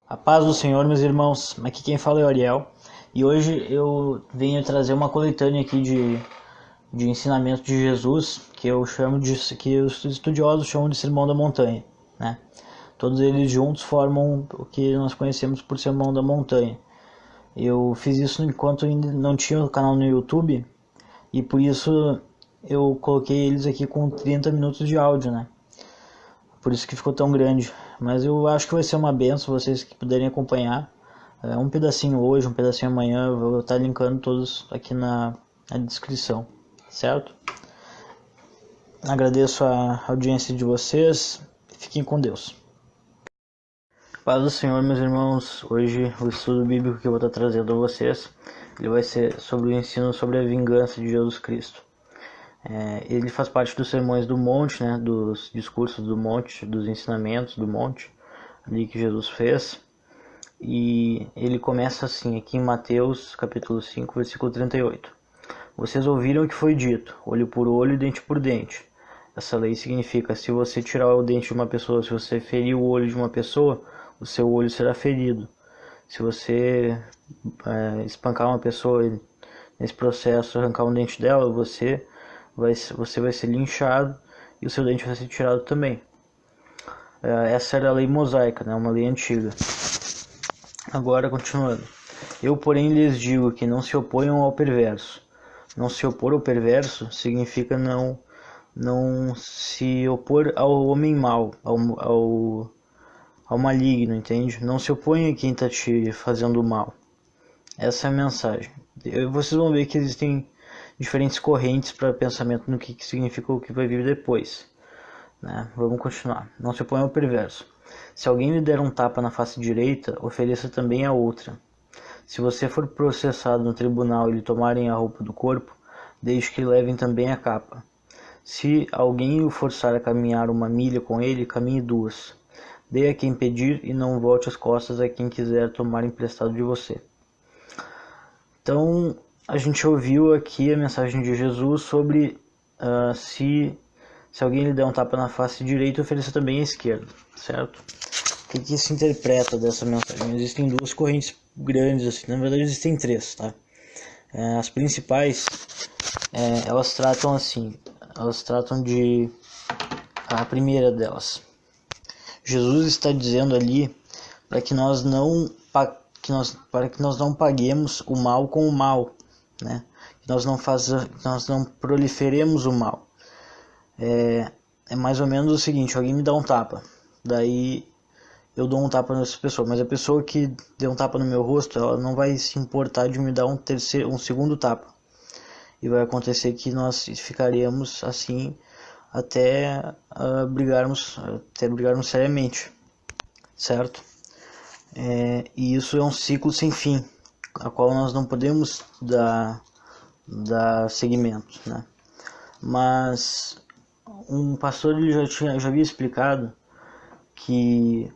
A paz do Senhor, meus irmãos. Aqui quem fala é o Ariel. E hoje eu venho trazer uma coletânea aqui de ensinamento de Jesus, que eu chamo que os estudiosos chamam de Sermão da Montanha, né? Todos eles juntos formam o que nós conhecemos por Sermão da Montanha. Eu fiz isso enquanto ainda não tinha o canal no YouTube, e por isso eu coloquei eles aqui com 30 minutos de áudio, né? Por isso que ficou tão grande. Mas eu acho que vai ser uma benção vocês que puderem acompanhar. Um pedacinho hoje, um pedacinho amanhã. Eu vou estar linkando todos aqui na descrição, certo? Agradeço a audiência de vocês. Fiquem com Deus. Paz do Senhor, meus irmãos. Hoje o estudo bíblico que eu vou estar trazendo a vocês, ele vai ser sobre o ensino sobre a vingança de Jesus Cristo. Ele faz parte dos sermões do monte, né, dos discursos do monte, dos ensinamentos do monte, ali que Jesus fez. E ele começa assim, aqui em Mateus, capítulo 5, versículo 38. Vocês ouviram o que foi dito, olho por olho e dente por dente. Essa lei significa, se você tirar o dente de uma pessoa, se você ferir o olho de uma pessoa, o seu olho será ferido. Se você espancar uma pessoa e nesse processo arrancar um dente dela, você vai ser linchado e o seu dente vai ser tirado também. Essa era a lei mosaica, né? Uma lei antiga. Agora, continuando. Eu, porém, lhes digo que não se oponham ao perverso. Não se opor ao perverso significa não se opor ao homem mau, ao maligno, entende? Não se oponha a quem está te fazendo mal. Essa é a mensagem. Vocês vão ver que existem diferentes correntes para pensamento no que significa o que vai vir depois, né? Vamos continuar. Não se oponha ao perverso. Se alguém lhe der um tapa na face direita, ofereça também a outra. Se você for processado no tribunal e lhe tomarem a roupa do corpo, deixe que levem também a capa. Se alguém o forçar a caminhar 1 milha com ele, caminhe 2. Dê a quem pedir e não volte as costas a quem quiser tomar emprestado de você. Então, a gente ouviu aqui a mensagem de Jesus sobre se alguém lhe der um tapa na face direita, ofereça também a esquerda, certo? O que se interpreta dessa mensagem? Existem duas correntes grandes, assim, na verdade existem três, tá? As principais, elas tratam de a primeira delas. Jesus está dizendo ali para que nós não paguemos o mal com o mal, né? Que nós não proliferemos o mal. É mais ou menos o seguinte: alguém me dá um tapa, daí eu dou um tapa nessa pessoa, mas a pessoa que deu um tapa no meu rosto, ela não vai se importar de me dar um segundo tapa, e vai acontecer que nós ficaremos assim até brigarmos seriamente, certo? E isso é um ciclo sem fim, a qual nós não podemos dar seguimento, né? Mas um pastor ele já havia explicado que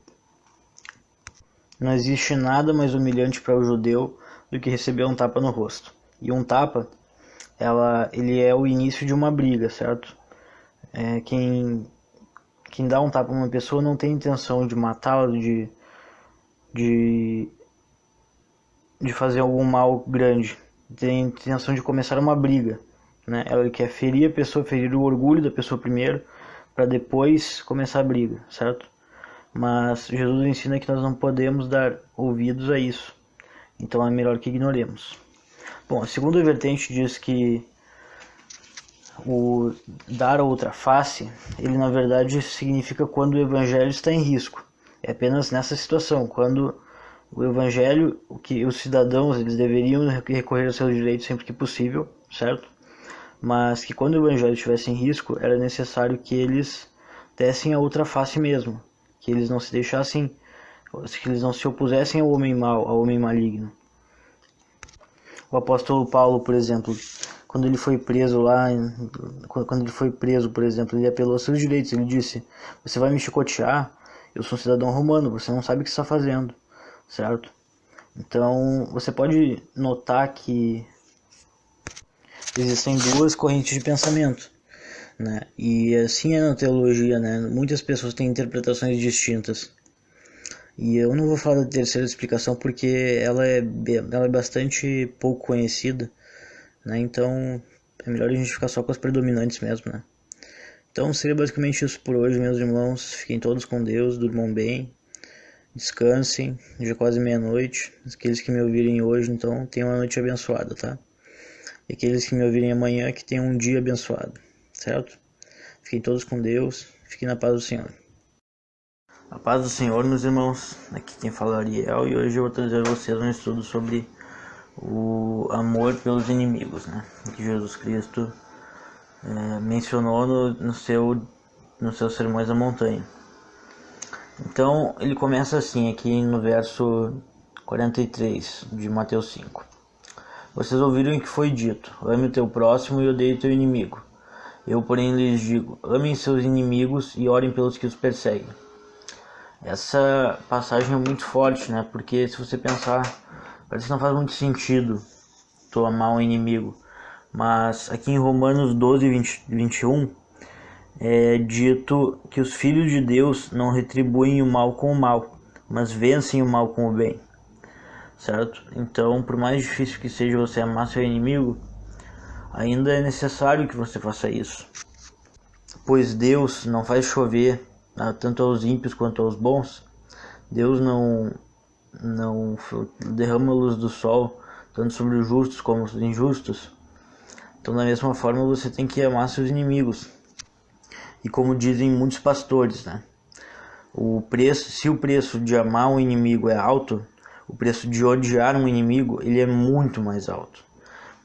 não existe nada mais humilhante para o judeu do que receber um tapa no rosto. E um tapa, ele é o início de uma briga, certo? Quem dá um tapa a uma pessoa não tem intenção de matá-la, de fazer algum mal grande. Tem intenção de começar uma briga, né? Ela quer ferir a pessoa, ferir o orgulho da pessoa primeiro, para depois começar a briga, certo? Mas Jesus ensina que nós não podemos dar ouvidos a isso, então é melhor que ignoremos. Bom, a segunda vertente diz que o dar a outra face, ele na verdade significa quando o evangelho está em risco. É apenas nessa situação, quando o evangelho, que os cidadãos eles deveriam recorrer aos seus direitos sempre que possível, certo? Mas que quando o evangelho estivesse em risco, era necessário que eles dessem a outra face mesmo, que eles não se deixassem, que eles não se opusessem ao homem mau, ao homem maligno. O apóstolo Paulo, por exemplo, quando ele foi preso, por exemplo, ele apelou aos seus direitos. Ele disse: você vai me chicotear? Eu sou um cidadão romano, você não sabe o que está fazendo, certo? Então, você pode notar que existem duas correntes de pensamento, né? E assim é na teologia, né? Muitas pessoas têm interpretações distintas. E eu não vou falar da terceira explicação porque ela é bastante pouco conhecida, né? Então é melhor a gente ficar só com as predominantes mesmo, né? Então seria basicamente isso por hoje, meus irmãos. Fiquem todos com Deus, durmam bem, descansem. Já é quase meia-noite. Aqueles que me ouvirem hoje, então, tenham uma noite abençoada, tá? E aqueles que me ouvirem amanhã, que tenham um dia abençoado, certo? Fiquem todos com Deus, fiquem na paz do Senhor. A paz do Senhor, meus irmãos. Aqui quem fala é Ariel e hoje eu vou trazer a vocês um estudo sobre o amor pelos inimigos, né? Que Jesus Cristo mencionou no seu Sermões da Montanha. Então ele começa assim aqui no verso 43 de Mateus 5. Vocês ouviram o que foi dito: ame o teu próximo e odeie o teu inimigo. Eu, porém, lhes digo: amem seus inimigos e orem pelos que os perseguem. Essa passagem é muito forte, né? Porque se você pensar, parece que não faz muito sentido tu amar um inimigo. Mas aqui em Romanos 12, 21, é dito que os filhos de Deus não retribuem o mal com o mal, mas vencem o mal com o bem, certo? Então, por mais difícil que seja você amar seu inimigo, ainda é necessário que você faça isso, pois Deus não faz chover tanto aos ímpios quanto aos bons. Deus não derrama a luz do sol tanto sobre os justos como os injustos. Então, da mesma forma, você tem que amar seus inimigos. E como dizem muitos pastores, né? Se o preço de amar um inimigo é alto, o preço de odiar um inimigo ele é muito mais alto.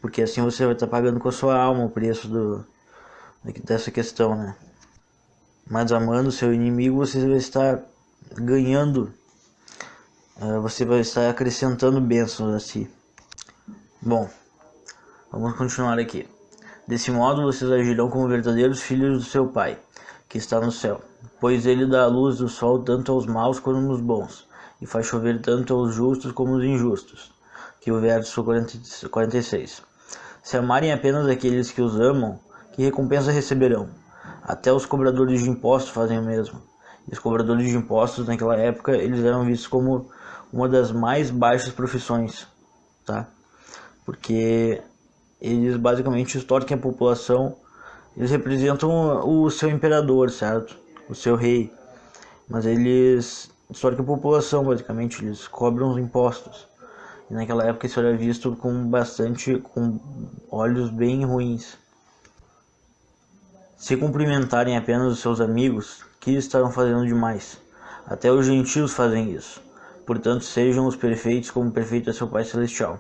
Porque assim você vai estar pagando com a sua alma o preço dessa questão, né? Mas amando seu inimigo, você vai estar ganhando, você vai estar acrescentando bênçãos a si. Bom, vamos continuar aqui. Desse modo vocês agirão como verdadeiros filhos do seu Pai, que está no céu, pois ele dá a luz do sol tanto aos maus como aos bons, e faz chover tanto aos justos como aos injustos. Aqui o verso 46. Se amarem apenas aqueles que os amam, que recompensa receberão? Até os cobradores de impostos fazem o mesmo. E os cobradores de impostos naquela época eles eram vistos como uma das mais baixas profissões, tá? Porque eles basicamente extorquem a população. Eles representam o seu imperador, certo? O seu rei. Mas eles extorquem a população, basicamente. Eles cobram os impostos. E naquela época isso era visto com olhos bem ruins. Se cumprimentarem apenas os seus amigos, que estarão fazendo demais? Até os gentios fazem isso. Portanto, sejam os perfeitos como perfeito é seu Pai Celestial.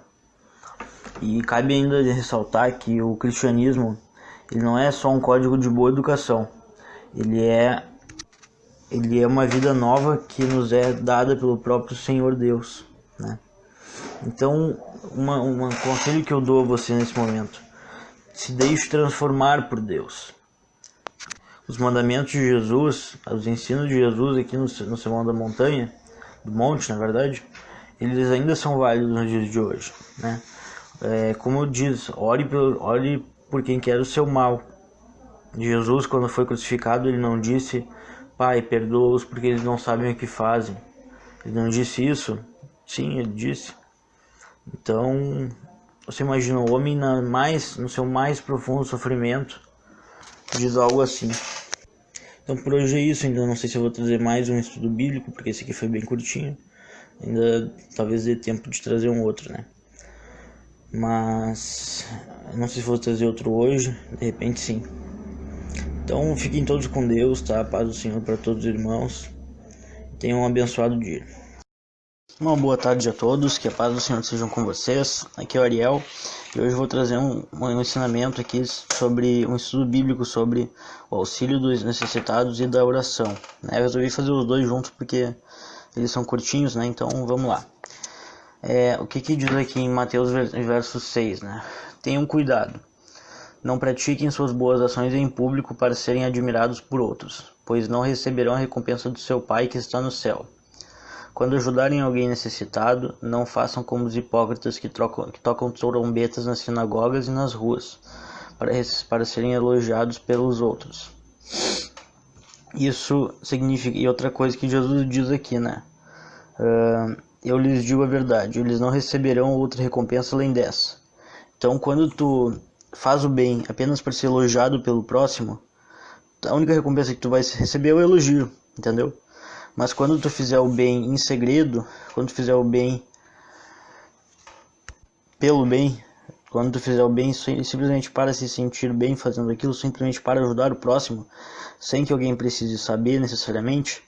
E cabe ainda ressaltar que o cristianismo ele não é só um código de boa educação. Ele é uma vida nova que nos é dada pelo próprio Senhor Deus, né? Então, um conselho que eu dou a você nesse momento: se deixe transformar por Deus. Os mandamentos de Jesus, os ensinos de Jesus aqui no Sermão da Montanha, do Monte, na verdade, eles ainda são válidos nos dias de hoje, né? Como eu disse, ore por quem quer o seu mal. Jesus, quando foi crucificado, ele não disse: Pai, perdoa-os porque eles não sabem o que fazem. Ele não disse isso? Sim, ele disse. Então, você imagina o homem no seu mais profundo sofrimento diz algo assim. Então por hoje é isso. Ainda não sei se eu vou trazer mais um estudo bíblico, porque esse aqui foi bem curtinho. Ainda talvez dê tempo de trazer um outro, né? Mas não sei se vou trazer outro hoje, de repente sim. Então fiquem todos com Deus, tá? A paz do Senhor para todos os irmãos. Tenham um abençoado dia. Uma boa tarde a todos, que a paz do Senhor seja com vocês. Aqui é o Ariel e hoje eu vou trazer um ensinamento aqui sobre um estudo bíblico sobre o auxílio dos necessitados e da oração, né? Eu resolvi fazer os dois juntos porque eles são curtinhos, né? Então vamos lá. O que diz aqui em Mateus verso 6, né? Tenham cuidado, não pratiquem suas boas ações em público para serem admirados por outros, pois não receberão a recompensa do seu Pai que está no céu. Quando ajudarem alguém necessitado, não façam como os hipócritas que tocam trombetas nas sinagogas e nas ruas, para serem elogiados pelos outros. Isso significa, e outra coisa que Jesus diz aqui, né? Eu lhes digo a verdade, eles não receberão outra recompensa além dessa. Então, quando tu faz o bem apenas para ser elogiado pelo próximo, a única recompensa que tu vai receber é o elogio, entendeu? Mas quando tu fizer o bem em segredo, quando tu fizer o bem pelo bem, quando tu fizer o bem simplesmente para se sentir bem fazendo aquilo, simplesmente para ajudar o próximo, sem que alguém precise saber necessariamente,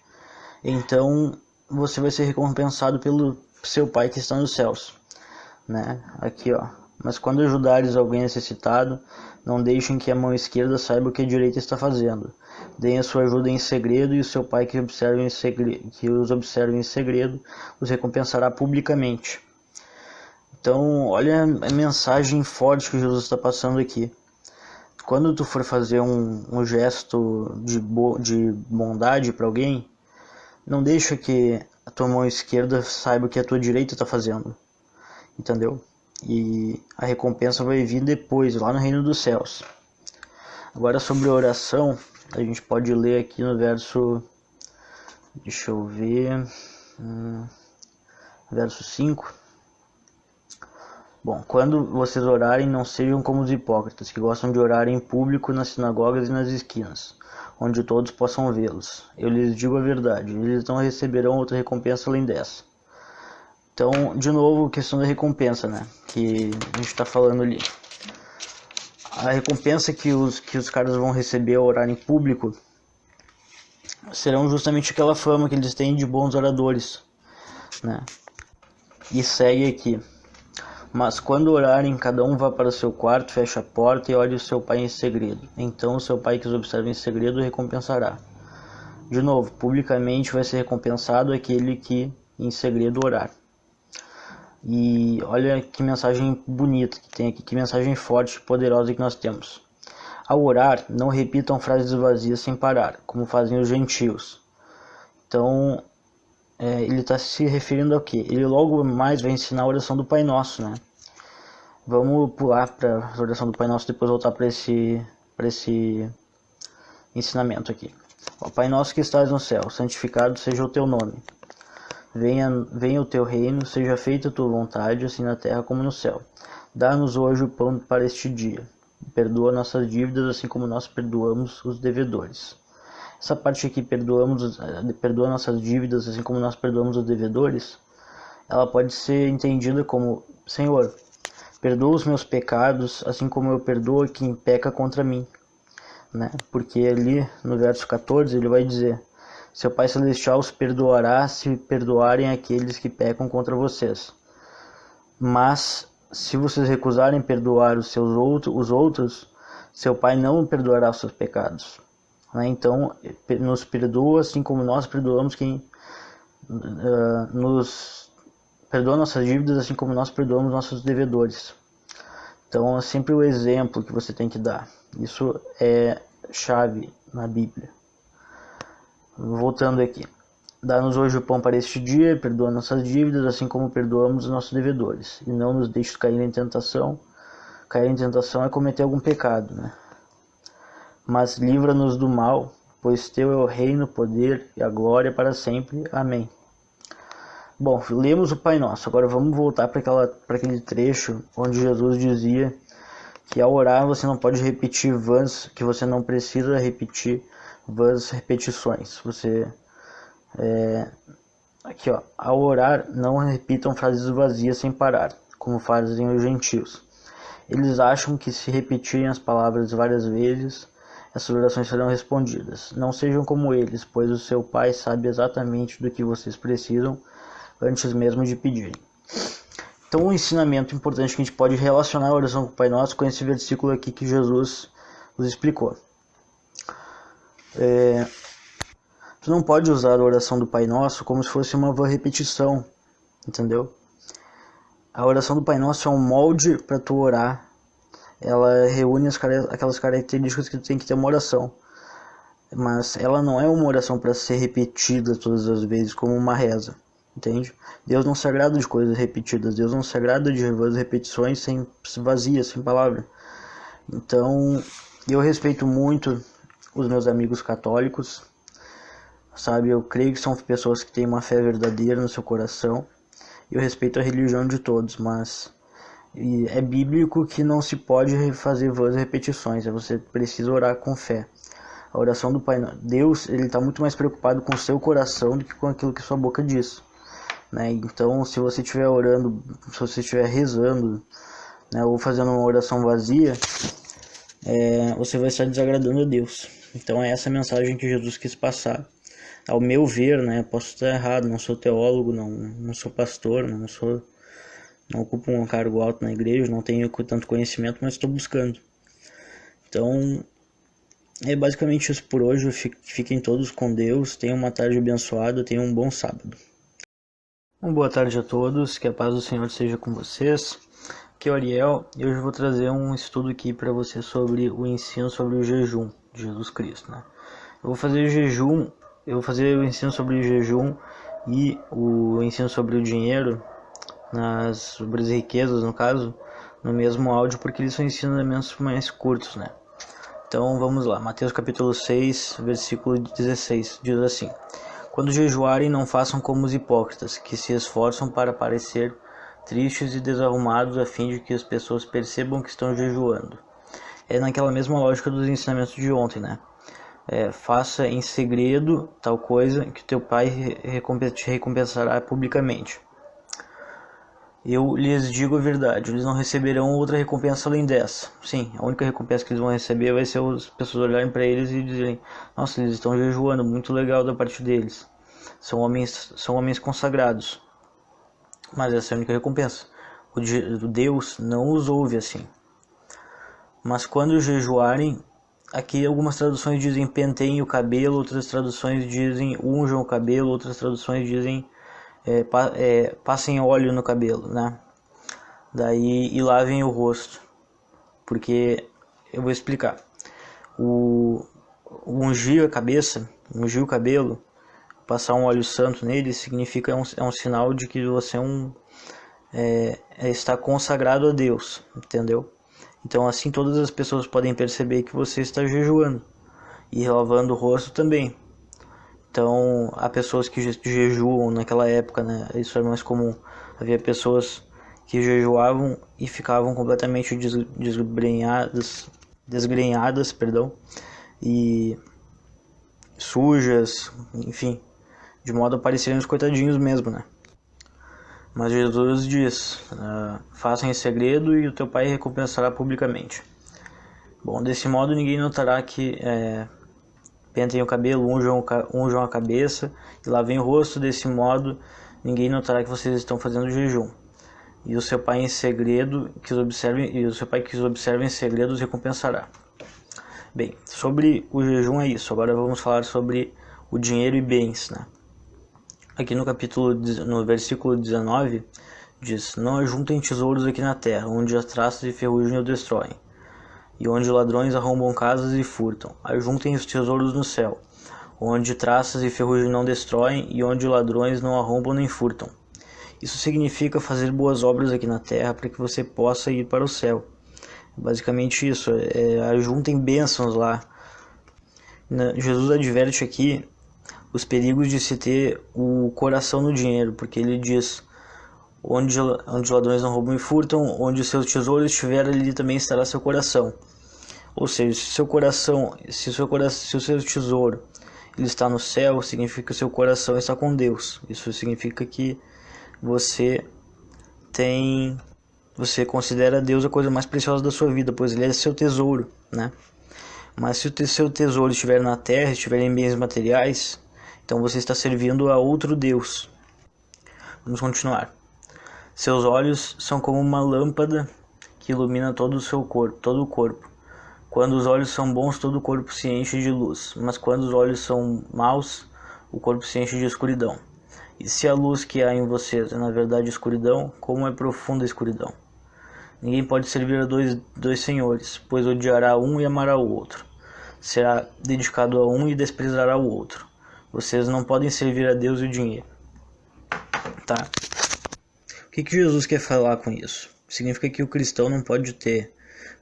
então você vai ser recompensado pelo seu Pai que está nos céus, né? Aqui, ó. Mas quando ajudares alguém necessitado, não deixem que a mão esquerda saiba o que a direita está fazendo. Deem a sua ajuda em segredo, e o seu Pai que os observa em segredo os recompensará publicamente. Então, olha a mensagem forte que Jesus está passando aqui. Quando tu for fazer um gesto de bondade para alguém, não deixa que a tua mão esquerda saiba o que a tua direita está fazendo, entendeu? E a recompensa vai vir depois, lá no reino dos céus. Agora, sobre a oração, a gente pode ler aqui no verso, deixa eu ver, verso 5. Bom, quando vocês orarem, não sejam como os hipócritas, que gostam de orar em público nas sinagogas e nas esquinas, onde todos possam vê-los. Eu lhes digo a verdade, eles não receberão outra recompensa além dessa. Então, de novo, questão da recompensa, né? Que a gente está falando ali. A recompensa que os caras vão receber ao orar em público serão justamente aquela fama que eles têm de bons oradores, né? E segue aqui. Mas quando orarem, cada um vá para o seu quarto, feche a porta e ore o seu pai em segredo. Então o seu pai que os observa em segredo recompensará. De novo, publicamente vai ser recompensado aquele que em segredo orar. E olha que mensagem bonita que tem aqui, que mensagem forte e poderosa que nós temos. Ao orar, não repitam frases vazias sem parar, como fazem os gentios. Então, ele está se referindo ao quê? Ele logo mais vai ensinar a oração do Pai Nosso, né? Vamos pular para a oração do Pai Nosso e depois voltar para esse ensinamento aqui. Ó, Pai Nosso que estás no céu, santificado seja o teu nome. Venha o teu reino, seja feita a tua vontade, assim na terra como no céu. Dá-nos hoje o pão para este dia. Perdoa nossas dívidas, assim como nós perdoamos os devedores. Essa parte aqui, perdoa nossas dívidas, assim como nós perdoamos os devedores, ela pode ser entendida como: Senhor, perdoa os meus pecados, assim como eu perdoo quem peca contra mim, né? Porque ali no verso 14 ele vai dizer: seu Pai Celestial os perdoará se perdoarem aqueles que pecam contra vocês. Mas se vocês recusarem perdoar os outros, seu Pai não perdoará os seus pecados. Então, nos perdoa assim como nós perdoamos quem perdoa nossas dívidas, assim como nós perdoamos nossos devedores. Então, é sempre o exemplo que você tem que dar. Isso é chave na Bíblia. Voltando aqui. Dá-nos hoje o pão para este dia, perdoa nossas dívidas, assim como perdoamos os nossos devedores. E não nos deixes cair em tentação. Cair em tentação é cometer algum pecado, né? Mas livra-nos do mal, pois teu é o reino, o poder e a glória para sempre. Amém. Bom, lemos o Pai Nosso. Agora vamos voltar para aquele trecho onde Jesus dizia que ao orar você não pode repetir vãs, que você não precisa repetir vãs repetições. Aqui, ó, ao orar não repitam frases vazias sem parar, como fazem os gentios. Eles acham que se repetirem as palavras várias vezes, essas orações serão respondidas. Não sejam como eles, pois o seu Pai sabe exatamente do que vocês precisam antes mesmo de pedirem. Então, um ensinamento importante que a gente pode relacionar a oração com o Pai Nosso com esse versículo aqui que Jesus nos explicou. Tu não pode usar a oração do Pai Nosso como se fosse uma repetição, entendeu? A oração do Pai Nosso é um molde para tu orar. Ela reúne aquelas características que tu tem que ter uma oração. Mas ela não é uma oração para ser repetida todas as vezes como uma reza, entende? Deus não se agrada de coisas repetidas. Deus não se agrada de repetições vazias, sem palavra. Então, eu respeito muito os meus amigos católicos. sabe? Eu creio que são pessoas que têm uma fé verdadeira no seu coração. Eu respeito a religião de todos, mas é bíblico que não se pode fazer vãs repetições. Você precisa orar com fé. A oração do Pai Deus, ele está muito mais preocupado com o seu coração do que com aquilo que sua boca diz, né? Então, se você estiver orando, se você estiver rezando, né, ou fazendo uma oração vazia, você vai estar desagradando a Deus. Então, é essa mensagem que Jesus quis passar. Ao meu ver, né, posso estar errado, não sou teólogo, não sou pastor, não ocupo um cargo alto na igreja, não tenho tanto conhecimento, mas estou buscando. Então, é basicamente isso por hoje. Fiquem todos com Deus, tenham uma tarde abençoada, tenham um bom sábado. Uma boa tarde a todos, que a paz do Senhor seja com vocês. Aqui é o Ariel e hoje eu vou trazer um estudo aqui para você sobre o ensino sobre o jejum de Jesus Cristo, né? Eu vou fazer o ensino sobre o jejum e o ensino sobre o dinheiro, sobre as riquezas no caso, no mesmo áudio, porque eles são ensinamentos mais curtos, né? Então vamos lá, Mateus capítulo 6, versículo 16, diz assim: Quando jejuarem, não façam como os hipócritas, que se esforçam para parecer tristes e desarrumados, a fim de que as pessoas percebam que estão jejuando. É naquela mesma lógica dos ensinamentos de ontem, né? Faça em segredo tal coisa que teu pai te recompensará publicamente. Eu lhes digo a verdade, eles não receberão outra recompensa além dessa. Sim, a única recompensa que eles vão receber vai ser as pessoas olharem para eles e dizerem: nossa, eles estão jejuando, muito legal da parte deles. São homens consagrados. Mas essa é a única recompensa. O Deus não os ouve assim. Mas quando jejuarem, aqui algumas traduções dizem penteiem o cabelo, outras traduções dizem unjam o cabelo, outras traduções dizem passem óleo no cabelo, né? Daí e lavem o rosto, porque eu vou explicar. O ungir a cabeça, ungir o cabelo, passar um óleo santo nele significa é um sinal de que você está consagrado a Deus, entendeu? Então assim todas as pessoas podem perceber que você está jejuando e lavando o rosto também. Então, há pessoas que jejuam naquela época, né? Isso era mais comum. Havia pessoas que jejuavam e ficavam completamente desgrenhadas, e sujas, enfim, de modo a parecerem os coitadinhos mesmo, né? Mas Jesus diz: faça em segredo e o teu pai recompensará publicamente. Bom, desse modo ninguém notará que pentem o cabelo, unjam a cabeça e lavem o rosto. Desse modo, ninguém notará que vocês estão fazendo jejum. E o seu pai que os observe em segredo os recompensará. Bem, sobre o jejum é isso. Agora vamos falar sobre o dinheiro e bens, né? Aqui no versículo 19 diz: Não ajuntem tesouros aqui na terra, onde as traças e ferrugem o destroem, e onde ladrões arrombam casas e furtam. Ajuntem os tesouros no céu, onde traças e ferrugem não destroem, e onde ladrões não arrombam nem furtam. Isso significa fazer boas obras aqui na terra para que você possa ir para o céu. Basicamente isso, ajuntem bênçãos lá. Jesus adverte aqui os perigos de se ter o coração no dinheiro, porque ele diz: onde ladrões não roubam e furtam, onde o seu tesouro estiver, ali também estará seu coração. Ou seja, se o seu tesouro ele está no céu, significa que o seu coração está com Deus. Isso significa que você considera Deus a coisa mais preciosa da sua vida, pois ele é seu tesouro, né? Mas se o seu tesouro estiver na terra, estiver em bens materiais, então você está servindo a outro Deus. Vamos continuar. Seus olhos são como uma lâmpada que ilumina todo o corpo. Quando os olhos são bons, todo o corpo se enche de luz, mas quando os olhos são maus, o corpo se enche de escuridão. E se a luz que há em vocês é na verdade escuridão, como é profunda a escuridão? Ninguém pode servir a dois senhores, pois odiará um e amará o outro. Será dedicado a um e desprezará o outro. Vocês não podem servir a Deus e o dinheiro. Tá? O que Jesus quer falar com isso? Significa que o cristão não pode ter,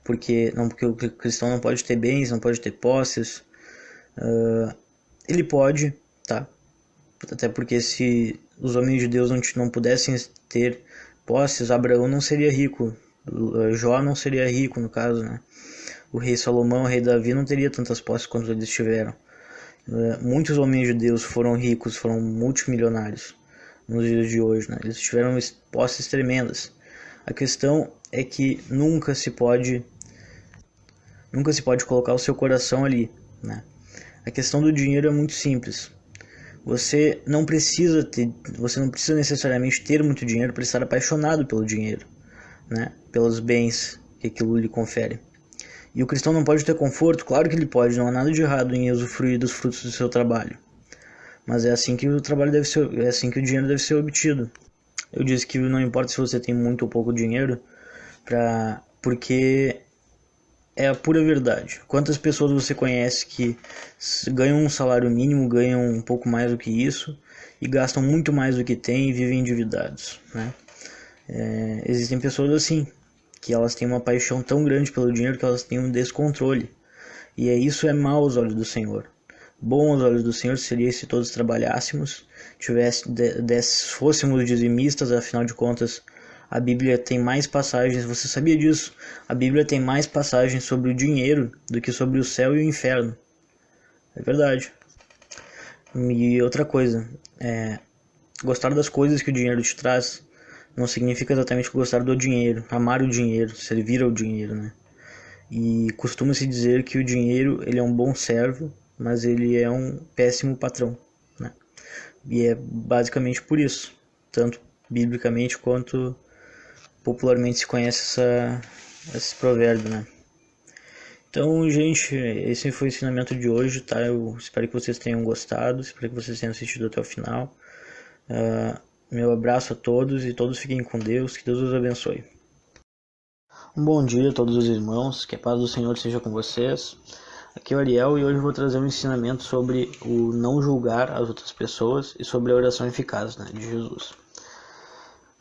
porque o cristão não pode ter bens, não pode ter posses. Ele pode, tá? Até porque se os homens de Deus não pudessem ter posses, Abraão não seria rico, Jó não seria rico no caso, né? O rei Salomão, o rei Davi não teria tantas posses quanto eles tiveram. Muitos homens de Deus foram ricos, foram multimilionários nos dias de hoje, né? Eles tiveram posses tremendas. A questão é que nunca se pode colocar o seu coração ali, né? A questão do dinheiro é muito simples. Você não precisa necessariamente ter muito dinheiro para estar apaixonado pelo dinheiro, né? Pelos bens que aquilo lhe confere. E o cristão não pode ter conforto? Claro que ele pode, não há nada de errado em usufruir dos frutos do seu trabalho. Mas é assim que o dinheiro deve ser obtido. Eu disse que não importa se você tem muito ou pouco dinheiro, porque é a pura verdade. Quantas pessoas você conhece que ganham um salário mínimo, ganham um pouco mais do que isso e gastam muito mais do que têm e vivem endividados, né? Existem pessoas assim, que elas têm uma paixão tão grande pelo dinheiro que elas têm um descontrole. E isso é mau aos olhos do Senhor. Bom aos olhos do Senhor seria se todos trabalhássemos, fôssemos dizimistas, afinal de contas a Bíblia tem mais passagens, você sabia disso? A Bíblia tem mais passagens sobre o dinheiro do que sobre o céu e o inferno. É verdade. E outra coisa, gostar das coisas que o dinheiro te traz não significa exatamente gostar do dinheiro, amar o dinheiro, servir ao dinheiro, né? E costuma-se dizer que o dinheiro ele é um bom servo, mas ele é um péssimo patrão, né? E é basicamente por isso, tanto biblicamente quanto popularmente se conhece esse provérbio, né? Então, gente, esse foi o ensinamento de hoje, tá? Eu espero que vocês tenham gostado, espero que vocês tenham assistido até o final. Meu abraço a todos e todos fiquem com Deus, que Deus os abençoe. Um bom dia a todos os irmãos, que a paz do Senhor seja com vocês. Aqui é o Ariel e hoje eu vou trazer um ensinamento sobre o não julgar as outras pessoas e sobre a oração eficaz, né, de Jesus.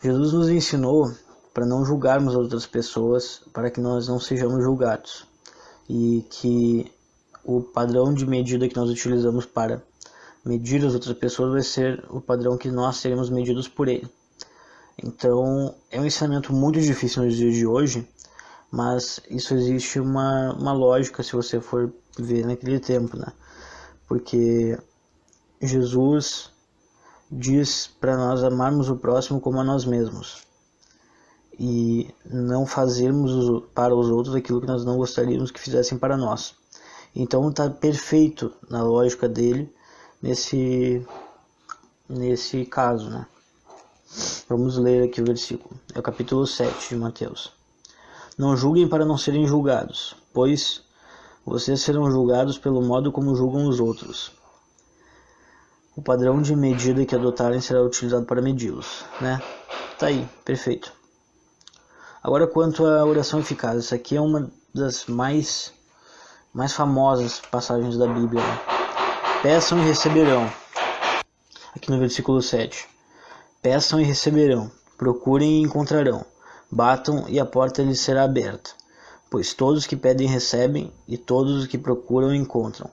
Jesus nos ensinou para não julgarmos as outras pessoas, para que nós não sejamos julgados. E que o padrão de medida que nós utilizamos para medir as outras pessoas vai ser o padrão que nós seremos medidos por ele. Então, é um ensinamento muito difícil nos dias de hoje, mas isso existe uma lógica se você for ver naquele tempo, né? Porque Jesus diz para nós amarmos o próximo como a nós mesmos e não fazermos para os outros aquilo que nós não gostaríamos que fizessem para nós. Então está perfeito na lógica dele nesse caso, né? Vamos ler aqui o versículo. É o capítulo 7 de Mateus. Não julguem para não serem julgados, pois vocês serão julgados pelo modo como julgam os outros. O padrão de medida que adotarem será utilizado para medi-los, né? Tá aí, perfeito. Agora, quanto à oração eficaz, essa aqui é uma das mais famosas passagens da Bíblia, né? Peçam e receberão. Aqui no versículo 7. Peçam e receberão, procurem e encontrarão, batam e a porta lhes será aberta. Pois todos que pedem recebem, e todos os que procuram encontram,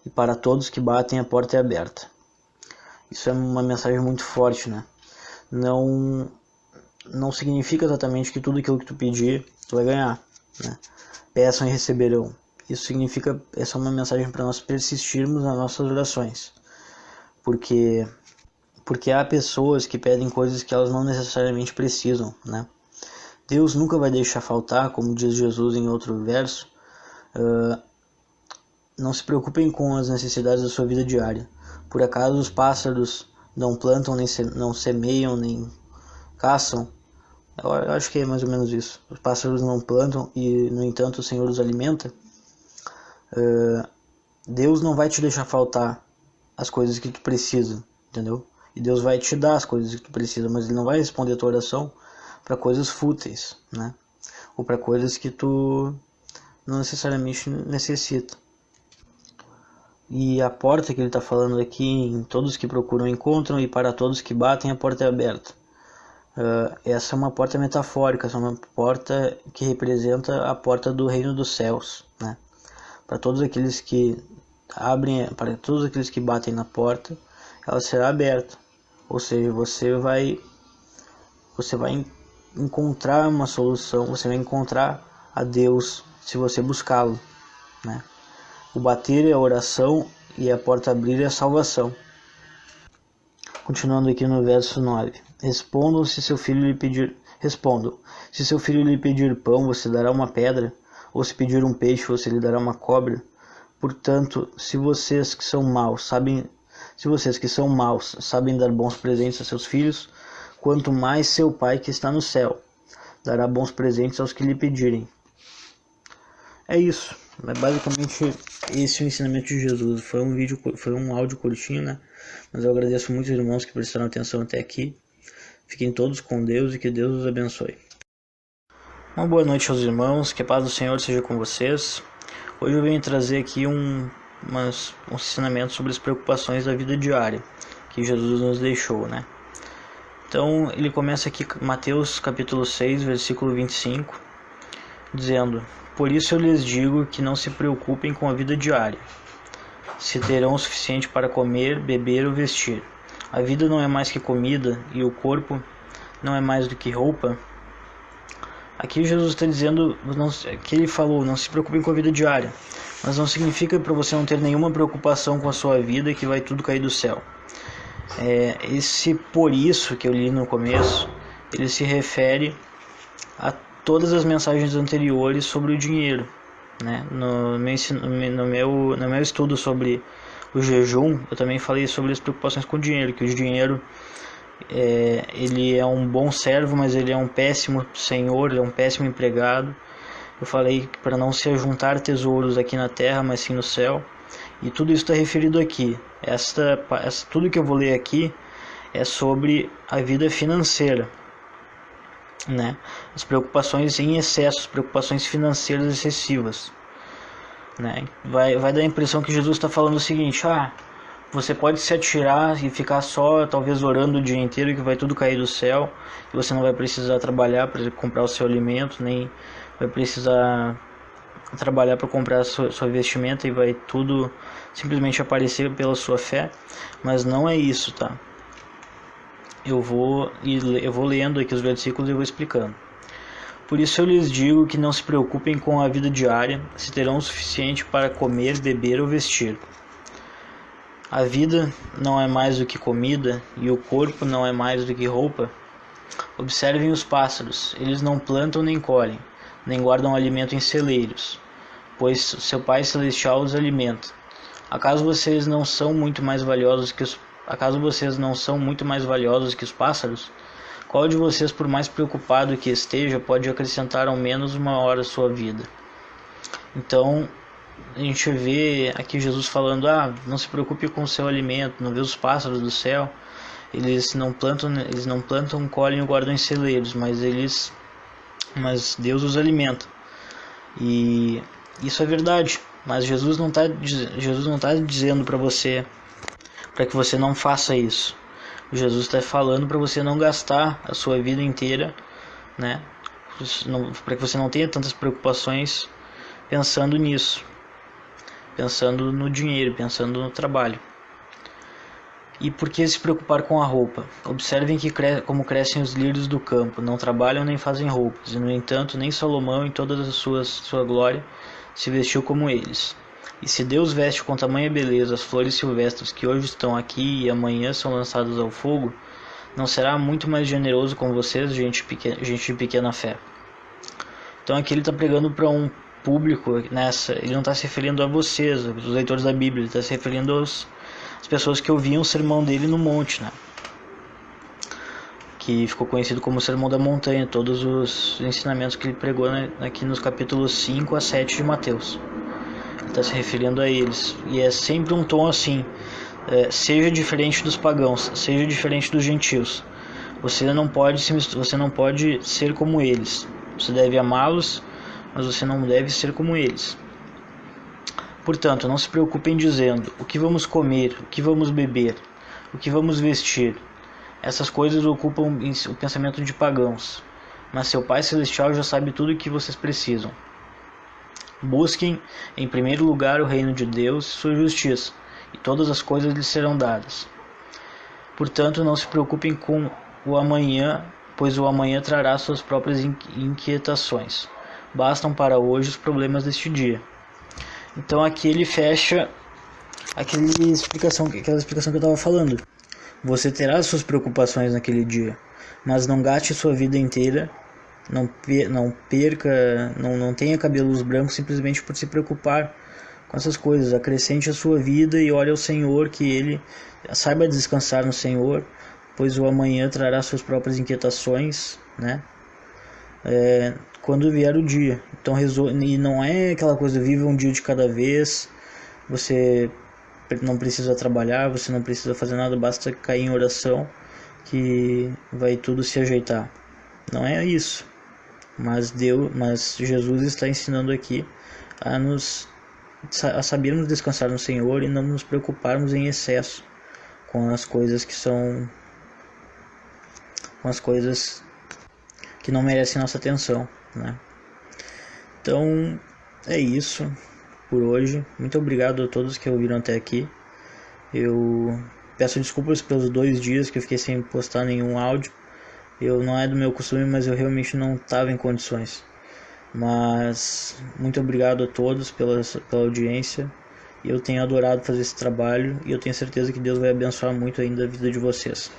e para todos que batem a porta é aberta. Isso é uma mensagem muito forte, né? Não significa exatamente que tudo aquilo que tu pedir, tu vai ganhar, né? Peçam e receberão. Isso significa, essa é uma mensagem para nós persistirmos nas nossas orações. Porque há pessoas que pedem coisas que elas não necessariamente precisam, né? Deus nunca vai deixar faltar, como diz Jesus em outro verso. Não se preocupem com as necessidades da sua vida diária. Por acaso os pássaros não plantam, não semeiam, nem caçam? Eu acho que é mais ou menos isso. Os pássaros não plantam e, no entanto, o Senhor os alimenta. Deus não vai te deixar faltar as coisas que tu precisa, entendeu? E Deus vai te dar as coisas que tu precisa, mas Ele não vai responder a tua oração para coisas fúteis, né? Ou para coisas que tu não necessariamente necessita. E a porta que ele está falando aqui, em todos que procuram encontram, e para todos que batem a porta é aberta. Essa é uma porta metafórica, essa é uma porta que representa a porta do reino dos céus, né? Para todos aqueles que abrem, para todos aqueles que batem na porta, ela será aberta. Ou seja, você vai encontrar uma solução, você vai encontrar a Deus se você buscá-lo, né? O bater é a oração e a porta abrir é a salvação. Continuando aqui no verso 9. Respondam, se seu filho lhe pedir pão, você dará uma pedra, ou se pedir um peixe, você lhe dará uma cobra. Portanto, se vocês que são maus sabem dar bons presentes a seus filhos, quanto mais seu Pai que está no céu dará bons presentes aos que lhe pedirem. É isso. É basicamente esse o ensinamento de Jesus. Foi um áudio curtinho, né? Mas eu agradeço muito os irmãos que prestaram atenção até aqui. Fiquem todos com Deus e que Deus os abençoe. Uma boa noite aos irmãos, que a paz do Senhor seja com vocês. Hoje eu venho trazer aqui um ensinamento sobre as preocupações da vida diária que Jesus nos deixou, né? Então ele começa aqui, Mateus capítulo 6, versículo 25, dizendo: Por isso eu lhes digo que não se preocupem com a vida diária, se terão o suficiente para comer, beber ou vestir. A vida não é mais que comida e o corpo não é mais do que roupa. Aqui Jesus está dizendo que ele falou, não se preocupem com a vida diária, mas não significa para você não ter nenhuma preocupação com a sua vida que vai tudo cair do céu. Esse por isso que eu li no começo, ele se refere a todas as mensagens anteriores sobre o dinheiro, né? No meu estudo sobre o jejum, eu também falei sobre as preocupações com o dinheiro, que o dinheiro ele é um bom servo, mas ele é um péssimo senhor, ele é um péssimo empregado. Eu falei para não se ajuntar tesouros aqui na terra, mas sim no céu. E tudo isso está referido aqui. Tudo que eu vou ler aqui é sobre a vida financeira, né? As preocupações em excesso, as preocupações financeiras excessivas, né? Vai dar a impressão que Jesus está falando o seguinte: você pode se atirar e ficar só, talvez orando o dia inteiro, que vai tudo cair do céu, e você não vai precisar trabalhar para comprar o seu alimento, nem vai precisar trabalhar para comprar a sua vestimenta, e vai tudo simplesmente aparecer pela sua fé. Mas não é isso, tá? Eu vou lendo aqui os versículos e vou explicando. Por isso eu lhes digo que não se preocupem com a vida diária, se terão o suficiente para comer, beber ou vestir. A vida não é mais do que comida e o corpo não é mais do que roupa. Observem os pássaros, eles não plantam nem colhem, nem guardam alimento em celeiros, pois seu Pai Celestial os alimenta. Acaso vocês não são muito mais valiosos que os pássaros? Qual de vocês, por mais preocupado que esteja, pode acrescentar ao menos uma hora à sua vida? Então, a gente vê aqui Jesus falando: não se preocupe com o seu alimento, não vê os pássaros do céu, eles não plantam, colhem e guardam em celeiros, mas Deus os alimenta. E isso é verdade, mas Jesus não está dizendo para que você não faça isso. Jesus está falando para você não gastar a sua vida inteira, né? Para que você não tenha tantas preocupações pensando nisso, pensando no dinheiro, pensando no trabalho. E por que se preocupar com a roupa? Observem como crescem os lírios do campo, não trabalham nem fazem roupas, e no entanto nem Salomão em toda a sua glória se vestiu como eles. E se Deus veste com tamanha beleza as flores silvestres que hoje estão aqui e amanhã são lançadas ao fogo, não será muito mais generoso com vocês, gente de pequena fé? Então aqui ele está pregando para um público ele não está se referindo a vocês, os leitores da Bíblia, ele está se referindo às pessoas que ouviam o sermão dele no monte, né? Que ficou conhecido como o Sermão da Montanha, todos os ensinamentos que ele pregou, né, aqui nos capítulos 5 a 7 de Mateus. Ele está se referindo a eles, e é sempre um tom assim: seja diferente dos pagãos, seja diferente dos gentios. Você não pode ser como eles. Você deve amá-los, mas você não deve ser como eles. Portanto, não se preocupem dizendo: o que vamos comer, o que vamos beber, o que vamos vestir. Essas coisas ocupam o pensamento de pagãos, mas seu Pai Celestial já sabe tudo o que vocês precisam. Busquem em primeiro lugar o reino de Deus e sua justiça, e todas as coisas lhes serão dadas. Portanto, não se preocupem com o amanhã, pois o amanhã trará suas próprias inquietações. Bastam para hoje os problemas deste dia. Então aqui ele fecha aquela explicação que eu estava falando. Você terá suas preocupações naquele dia, mas não gaste sua vida inteira, não perca, não tenha cabelos brancos simplesmente por se preocupar com essas coisas. Acrescente a sua vida e ore ao Senhor, que Ele saiba descansar no Senhor, pois o amanhã trará suas próprias inquietações, né? Quando vier o dia. Então e não é aquela coisa, viva um dia de cada vez. Você não precisa trabalhar, você não precisa fazer nada, basta cair em oração que vai tudo se ajeitar. Não é isso. Mas Jesus está ensinando aqui a sabermos descansar no Senhor e não nos preocuparmos em excesso com as coisas que não merecem nossa atenção, né? Então é isso por hoje. Muito obrigado a todos que ouviram até aqui. Eu peço desculpas pelos 2 dias que eu fiquei sem postar nenhum áudio. Não é do meu costume, mas eu realmente não estava em condições. Mas muito obrigado a todos pela audiência. Eu tenho adorado fazer esse trabalho e eu tenho certeza que Deus vai abençoar muito ainda a vida de vocês.